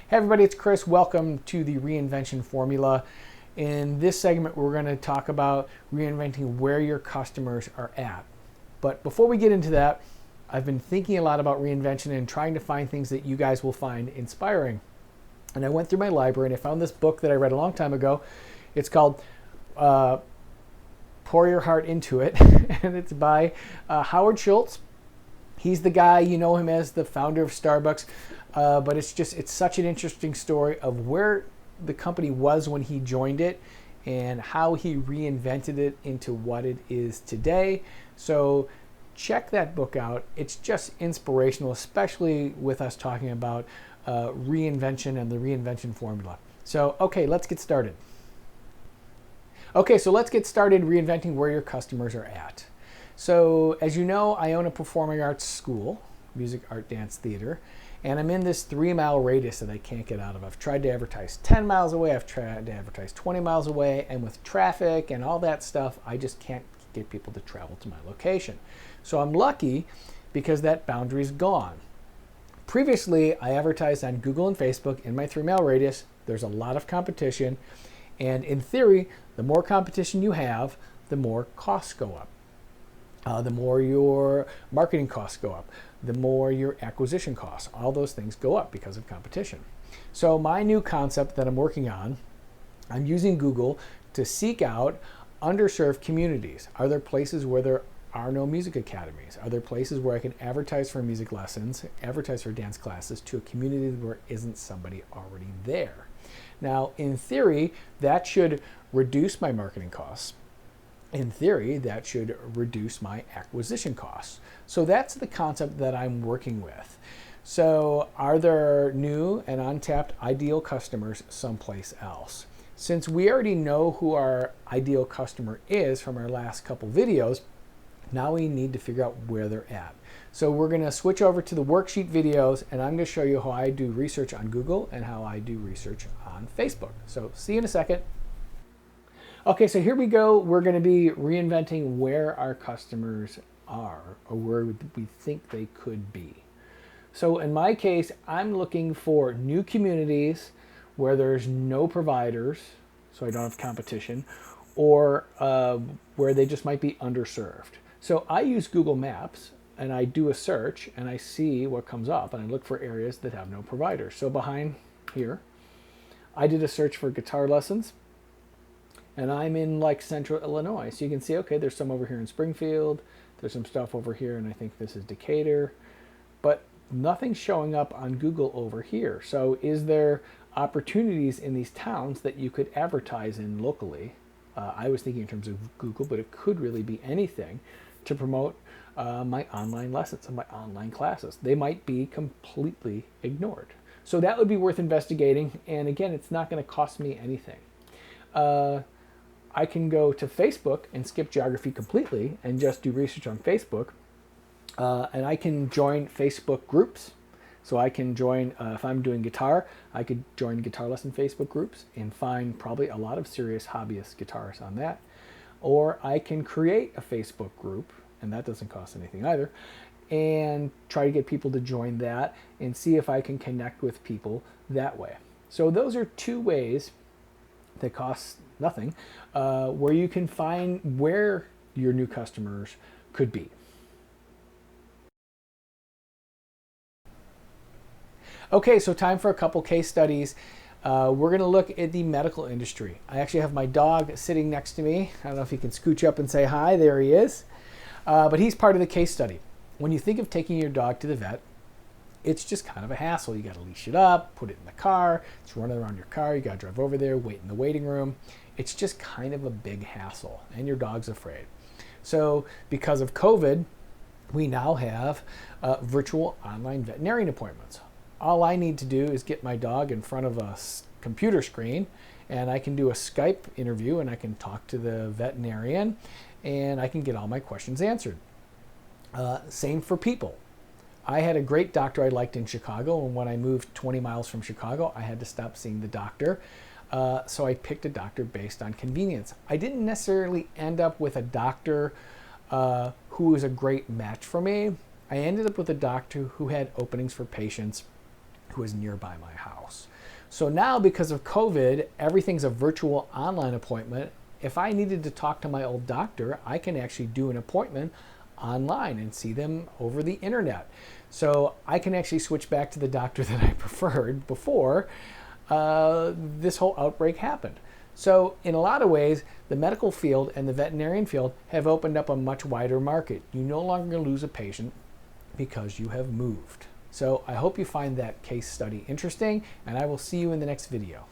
Hey everybody, it's Chris. Welcome to the Reinvention Formula. In this segment, we're going to talk about reinventing where your customers are at. But before we get into that, I've been thinking a lot about reinvention and trying to find things that you guys will find inspiring. And I went through my library and I found this book that I read a long time ago. It's called Pour Your Heart Into It, and it's by Howard Schultz. He's the guy, you know him as the founder of Starbucks, but it's such an interesting story of where the company was when he joined it and how he reinvented it into what it is today. So check that book out. It's just inspirational, especially with us talking about reinvention and the reinvention formula. So, okay, let's get started. Okay, so let's get started reinventing where your customers are at. So, as you know, I own a performing arts school, music, art, dance, theater, and I'm in this 3-mile radius that I can't get out of. I've tried to advertise 10 miles away, I've tried to advertise 20 miles away, and with traffic and all that stuff, I just can't get people to travel to my location. So I'm lucky because that boundary is gone. Previously, I advertised on Google and Facebook in my 3-mile radius. There's a lot of competition, and in theory, the more competition you have, the more costs go up. The more your marketing costs go up, the more your acquisition costs. All those things go up because of competition. So my new concept that I'm working on, I'm using Google to seek out underserved communities. Are there places where there are no music academies? Are there places where I can advertise for music lessons, advertise for dance classes to a community where isn't somebody already there? Now, in theory, that should reduce my marketing costs. In theory, that should reduce my acquisition costs. So that's the concept that I'm working with. So are there new and untapped ideal customers someplace else? Since we already know who our ideal customer is from our last couple videos, now we need to figure out where they're at. So we're going to switch over to the worksheet videos, and I'm going to show you how I do research on Google and how I do research on Facebook. So see you in a second. Okay, so here we go. We're going to be reinventing where our customers are or where we think they could be. So in my case, I'm looking for new communities where there's no providers, so I don't have competition, or where they just might be underserved. So I use Google Maps and I do a search and I see what comes up and I look for areas that have no providers. So behind here, I did a search for guitar lessons. And I'm in like central Illinois. So you can see, okay, there's some over here in Springfield. There's some stuff over here, and I think this is Decatur. But nothing's showing up on Google over here. So is there opportunities in these towns that you could advertise in locally? I was thinking in terms of Google, but it could really be anything to promote my online lessons and my online classes. They might be completely ignored. So that would be worth investigating. And again, it's not going to cost me anything. I can go to Facebook and skip geography completely and just do research on Facebook. And I can join Facebook groups. So I can join, if I'm doing guitar, I could join guitar lesson Facebook groups and find probably a lot of serious hobbyist guitarists on that. Or I can create a Facebook group, and that doesn't cost anything either, and try to get people to join that and see if I can connect with people that way. So those are two ways that cost nothing, where you can find where your new customers could be. Okay, so time for a couple case studies. We're going to look at the medical industry. I actually have my dog sitting next to me. I don't know if he can scooch up and say hi. There he is. But he's part of the case study. When you think of taking your dog to the vet, it's just kind of a hassle. You got to leash it up, put it in the car, it's running around your car, you got to drive over there, wait in the waiting room. It's just kind of a big hassle, and your dog's afraid. So because of COVID, we now have virtual online veterinarian appointments. All I need to do is get my dog in front of a computer screen, and I can do a Skype interview, and I can talk to the veterinarian, and I can get all my questions answered. Same for people. I had a great doctor I liked in Chicago, and when I moved 20 miles from Chicago, I had to stop seeing the doctor. So I picked a doctor based on convenience. I didn't necessarily end up with a doctor who was a great match for me. I ended up with a doctor who had openings for patients who is nearby my house. So now, because of COVID, everything's a virtual online appointment. If I needed to talk to my old doctor, I can actually do an appointment online and see them over the internet. So I can actually switch back to the doctor that I preferred before this whole outbreak happened. So in a lot of ways, the medical field and the veterinarian field have opened up a much wider market. You no longer lose a patient because you have moved. So I hope you find that case study interesting, and I will see you in the next video.